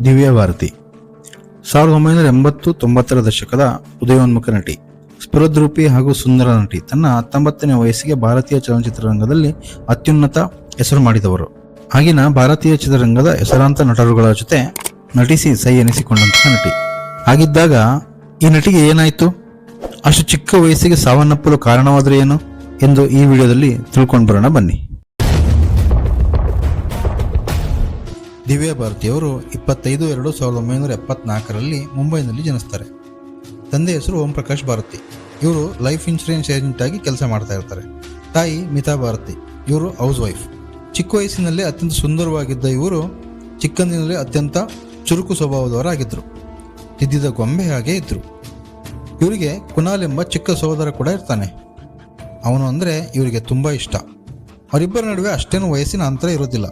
ದಿವ್ಯಾ ಭಾರತಿ 1980-90ರ ದಶಕದ ಉದಯೋನ್ಮುಖ ನಟಿ, ಸ್ಫುರದ್ರೂಪಿ ಹಾಗೂ ಸುಂದರ ನಟಿ. ತನ್ನ 19ನೇ ವಯಸ್ಸಿಗೆ ಭಾರತೀಯ ಚಲನಚಿತ್ರರಂಗದಲ್ಲಿ ಅತ್ಯುನ್ನತ ಹೆಸರು ಮಾಡಿದವರು. ಆಗಿನ ಭಾರತೀಯ ಚಿತ್ರರಂಗದ ಹೆಸರಾಂತ ನಟರುಗಳ ಜೊತೆ ನಟಿಸಿ ಸೈ ಎನಿಸಿಕೊಂಡಂತಹ ನಟಿ. ಹಾಗಿದ್ದಾಗ ಈ ನಟಿಗೆ ಏನಾಯಿತು? ಅಷ್ಟು ಚಿಕ್ಕ ವಯಸ್ಸಿಗೆ ಸಾವನ್ನಪ್ಪಲು ಕಾರಣವಾದರೆ ಏನು ಎಂದು ಈ ವಿಡಿಯೋದಲ್ಲಿ ತಿಳ್ಕೊಂಡು ಬರೋಣ ಬನ್ನಿ. ದಿವ್ಯಾ ಭಾರತಿಯವರು 25/2/1974ರಲ್ಲಿ ಮುಂಬೈನಲ್ಲಿ ಜನಿಸ್ತಾರೆ. ತಂದೆ ಹೆಸರು ಓಂ ಪ್ರಕಾಶ್ ಭಾರತಿ. ಇವರು ಲೈಫ್ ಇನ್ಶೂರೆನ್ಸ್ ಏಜೆಂಟ್ ಆಗಿ ಕೆಲಸ ಮಾಡ್ತಾ ಇರ್ತಾರೆ. ತಾಯಿ ಮಿತಾ ಭಾರತಿ, ಇವರು ಹೌಸ್ ವೈಫ್. ಚಿಕ್ಕ ವಯಸ್ಸಿನಲ್ಲೇ ಅತ್ಯಂತ ಸುಂದರವಾಗಿದ್ದ ಇವರು ಚಿಕ್ಕಂದಿನಲ್ಲೇ ಅತ್ಯಂತ ಚುರುಕು ಸ್ವಭಾವದವರಾಗಿದ್ದರು. ತಿದ್ದಿದ ಗೊಂಬೆ ಹಾಗೆ ಇದ್ದರು. ಇವರಿಗೆ ಕುನಾಲ್ ಎಂಬ ಚಿಕ್ಕ ಸಹೋದರ ಕೂಡ ಇರ್ತಾನೆ. ಅವನು ಅಂದರೆ ಇವರಿಗೆ ತುಂಬ ಇಷ್ಟ. ಅವರಿಬ್ಬರ ನಡುವೆ ಅಷ್ಟೇನು ವಯಸ್ಸಿನ ಅಂತರ ಇರೋದಿಲ್ಲ.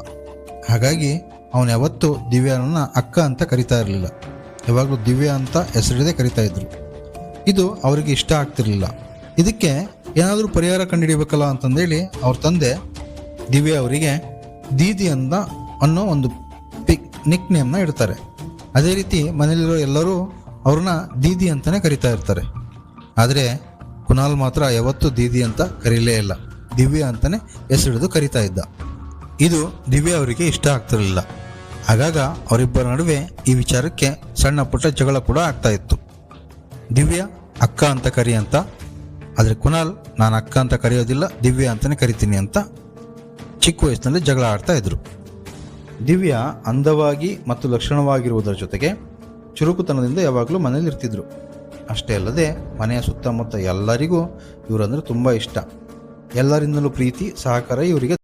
ಹಾಗಾಗಿ ಅವನು ಯಾವತ್ತೂ ದಿವ್ಯಾನನ್ನ ಅಕ್ಕ ಅಂತ ಕರಿತಾ ಇರಲಿಲ್ಲ. ಯಾವಾಗಲೂ ದಿವ್ಯಾ ಅಂತ ಹೆಸರಿಡದೆ ಕರಿತಾ ಇದ್ರು. ಇದು ಅವರಿಗೆ ಇಷ್ಟ ಆಗ್ತಿರ್ಲಿಲ್ಲ. ಇದಕ್ಕೆ ಏನಾದರೂ ಪರಿಹಾರ ಕಂಡುಹಿಡಿಯಬೇಕಲ್ಲ ಅಂತಂದೇಳಿ ಅವ್ರ ತಂದೆ ದಿವ್ಯಾ ಅವರಿಗೆ ದೀದಿ ಅನ್ನೋ ಒಂದು ನಿಕ್ ನೇಮ್ನ ಇಡ್ತಾರೆ. ಅದೇ ರೀತಿ ಮನೇಲಿರೋ ಎಲ್ಲರೂ ಅವ್ರನ್ನ ದೀದಿ ಅಂತಲೇ ಕರಿತಾ ಇರ್ತಾರೆ. ಆದರೆ ಕುನಾಲ್ ಮಾತ್ರ ಯಾವತ್ತೂ ದೀದಿ ಅಂತ ಕರೀಲೇ ಇಲ್ಲ, ದಿವ್ಯಾ ಅಂತಲೇ ಹೆಸರಿಡಿದು ಕರಿತಾ ಇದ್ದ. ಇದು ದಿವ್ಯಾ ಅವರಿಗೆ ಇಷ್ಟ ಆಗ್ತಿರಲಿಲ್ಲ. ಆಗಾಗ ಅವರಿಬ್ಬರ ನಡುವೆ ಈ ವಿಚಾರಕ್ಕೆ ಸಣ್ಣ ಪುಟ್ಟ ಜಗಳ ಕೂಡ ಆಗ್ತಾ ಇತ್ತು. ದಿವ್ಯಾ ಅಕ್ಕ ಅಂತ ಕರಿ ಅಂತ, ಆದರೆ ಕುನಾಲ್ ನಾನು ಅಕ್ಕ ಅಂತ ಕರೆಯೋದಿಲ್ಲ, ದಿವ್ಯಾ ಅಂತಲೇ ಕರಿತೀನಿ ಅಂತ ಚಿಕ್ಕ ವಯಸ್ಸಿನಲ್ಲಿ ಜಗಳ ಆಡ್ತಾ ಇದ್ರು. ದಿವ್ಯಾ ಅಂದವಾಗಿ ಮತ್ತು ಲಕ್ಷಣವಾಗಿರುವುದರ ಜೊತೆಗೆ ಚುರುಕುತನದಿಂದ ಯಾವಾಗಲೂ ಮನೇಲಿ ಇರ್ತಿದ್ರು. ಅಷ್ಟೇ ಅಲ್ಲದೆ ಮನೆಯ ಸುತ್ತಮುತ್ತ ಎಲ್ಲರಿಗೂ ಇವರಂದ್ರೆ ತುಂಬ ಇಷ್ಟ. ಎಲ್ಲರಿಂದಲೂ ಪ್ರೀತಿ ಸಹಕಾರ ಇವರಿಗೆ